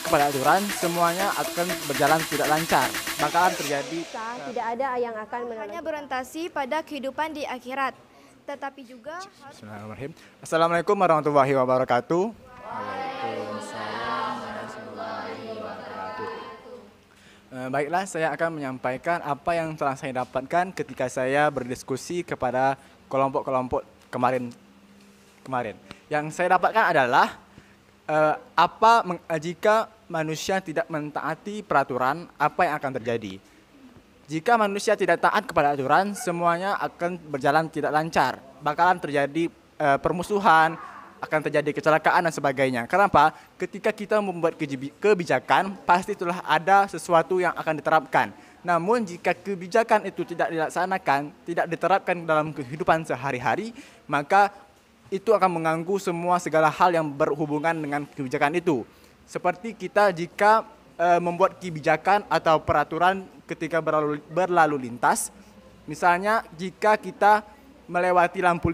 kepada aturan, semuanya akan berjalan tidak lancar. Bakalan terjadi Tidak ada yang akan menolong Hanya kita. berorientasi pada kehidupan di akhirat, tetapi juga Bismillahirrahmanirrahim. Assalamualaikum warahmatullahi wabarakatuh. Baiklah, saya akan menyampaikan apa yang telah saya dapatkan ketika saya berdiskusi kepada kelompok-kelompok kemarin. Yang saya dapatkan adalah jika manusia tidak mentaati peraturan, apa yang akan terjadi? Jika manusia tidak taat kepada aturan, semuanya akan berjalan tidak lancar. Bakalan terjadi permusuhan, akan terjadi kecelakaan dan sebagainya. Kenapa? Ketika kita membuat kebijakan, pasti telah ada sesuatu yang akan diterapkan. Namun jika kebijakan itu tidak dilaksanakan, tidak diterapkan dalam kehidupan sehari-hari, maka itu akan mengganggu segala hal yang berhubungan dengan kebijakan itu. Seperti kita jika membuat kebijakan atau peraturan ketika berlalu lintas, misalnya jika kita melewati lampu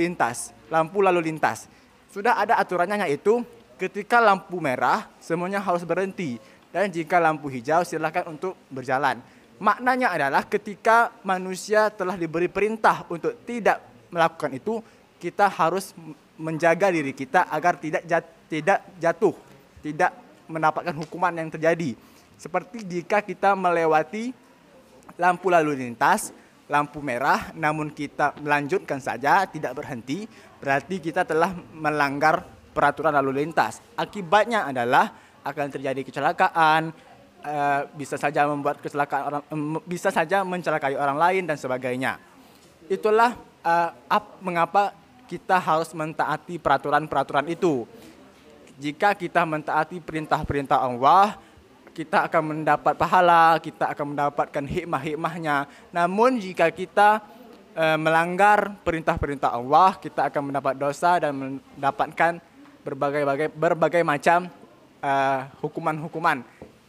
lalu lintas, sudah ada aturannya, yaitu ketika lampu merah semuanya harus berhenti, dan jika lampu hijau silakan untuk berjalan. Maknanya adalah ketika manusia telah diberi perintah untuk tidak melakukan itu, kita harus menjaga diri kita agar tidak jatuh, tidak mendapatkan hukuman yang terjadi. Seperti jika kita melewati lampu lalu lintas, lampu merah, namun kita melanjutkan saja, tidak berhenti, berarti kita telah melanggar peraturan lalu lintas. Akibatnya adalah akan terjadi kecelakaan, bisa saja membuat kecelakaan bisa saja mencelakai orang lain dan sebagainya. Itulah mengapa kita harus mentaati peraturan-peraturan itu. Jika kita mentaati perintah-perintah Allah, kita akan mendapat pahala, kita akan mendapatkan hikmah-hikmahnya. Namun jika kita melanggar perintah-perintah Allah, kita akan mendapat dosa dan mendapatkan berbagai macam hukuman-hukuman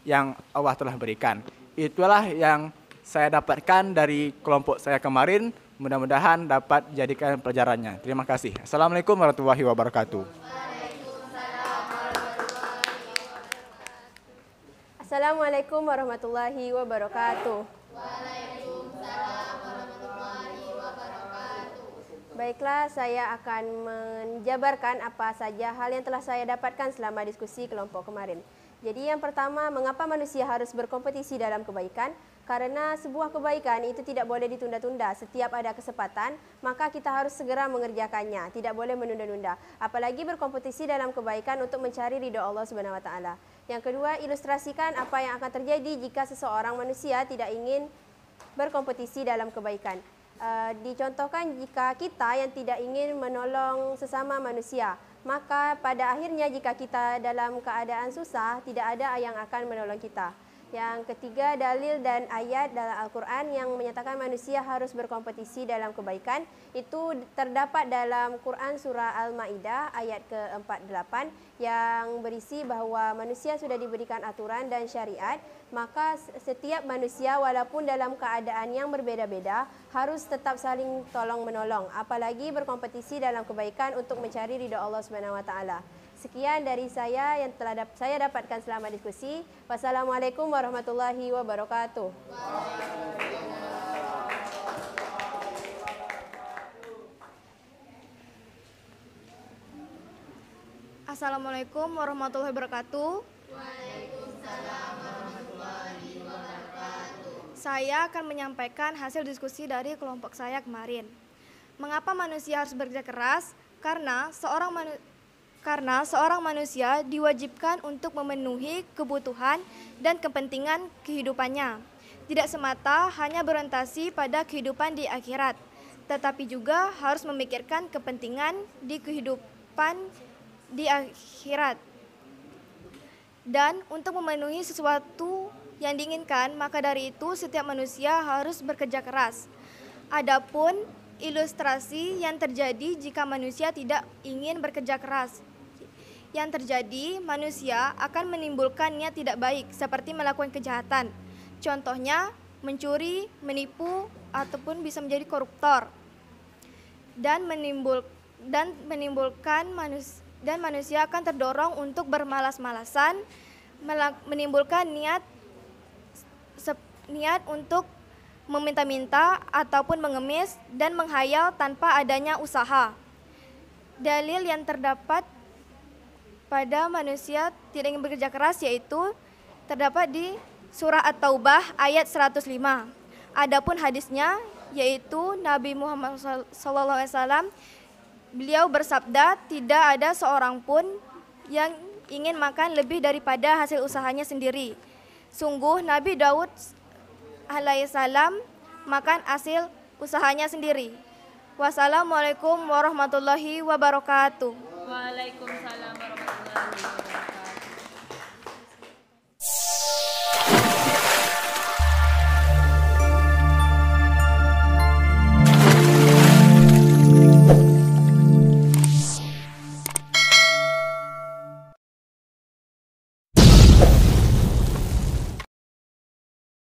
yang Allah telah berikan. Itulah yang saya dapatkan dari kelompok saya kemarin. Mudah-mudahan dapat jadikan pelajarannya. Terima kasih. Assalamualaikum warahmatullahi wabarakatuh. Assalamualaikum warahmatullahi wabarakatuh. Baiklah, saya akan menjabarkan apa saja hal yang telah saya dapatkan selama diskusi kelompok kemarin. Jadi yang pertama, mengapa manusia harus berkompetisi dalam kebaikan? Karena sebuah kebaikan itu tidak boleh ditunda-tunda. Setiap ada kesempatan, maka kita harus segera mengerjakannya. Tidak boleh menunda-nunda. Apalagi berkompetisi dalam kebaikan untuk mencari ridha Allah Subhanahu wa taala. Yang kedua, ilustrasikan apa yang akan terjadi jika seseorang manusia tidak ingin berkompetisi dalam kebaikan. Dicontohkan jika kita yang tidak ingin menolong sesama manusia, maka pada akhirnya jika kita dalam keadaan susah, tidak ada yang akan menolong kita. Yang ketiga, dalil dan ayat dalam Al-Quran yang menyatakan manusia harus berkompetisi dalam kebaikan. Itu terdapat dalam Quran surah Al-Ma'idah ayat ke-48 yang berisi bahawa manusia sudah diberikan aturan dan syariat. Maka setiap manusia walaupun dalam keadaan yang berbeza-beza harus tetap saling tolong-menolong. Apalagi berkompetisi dalam kebaikan untuk mencari ridha Allah Subhanahu wa taala. Sekian dari saya yang telah saya dapatkan selama diskusi. Wassalamualaikum warahmatullahi wabarakatuh. Assalamualaikum warahmatullahi wabarakatuh. Saya akan menyampaikan hasil diskusi dari kelompok saya kemarin. Mengapa manusia harus bekerja keras? Karena seorang manusia diwajibkan untuk memenuhi kebutuhan dan kepentingan kehidupannya. Tidak semata hanya berorientasi pada kehidupan di akhirat, tetapi juga harus memikirkan kepentingan di kehidupan di akhirat. Dan untuk memenuhi sesuatu yang diinginkan, maka dari itu setiap manusia harus bekerja keras. Adapun ilustrasi yang terjadi jika manusia tidak ingin bekerja keras. Yang terjadi, manusia akan menimbulkan niat tidak baik seperti melakukan kejahatan. Contohnya, mencuri, menipu, ataupun bisa menjadi koruptor. Dan manusia akan terdorong untuk bermalas-malasan, menimbulkan niat untuk meminta-minta ataupun mengemis dan menghayal tanpa adanya usaha. Dalil yang terdapat pada manusia tidak ingin bekerja keras yaitu terdapat di surah At-Taubah ayat 105. Adapun hadisnya yaitu Nabi Muhammad SAW, beliau bersabda, tidak ada seorang pun yang ingin makan lebih daripada hasil usahanya sendiri. Sungguh Nabi Daud alaihissalam makan hasil usahanya sendiri. Wassalamualaikum warahmatullahi wabarakatuh. Waalaikumsalam.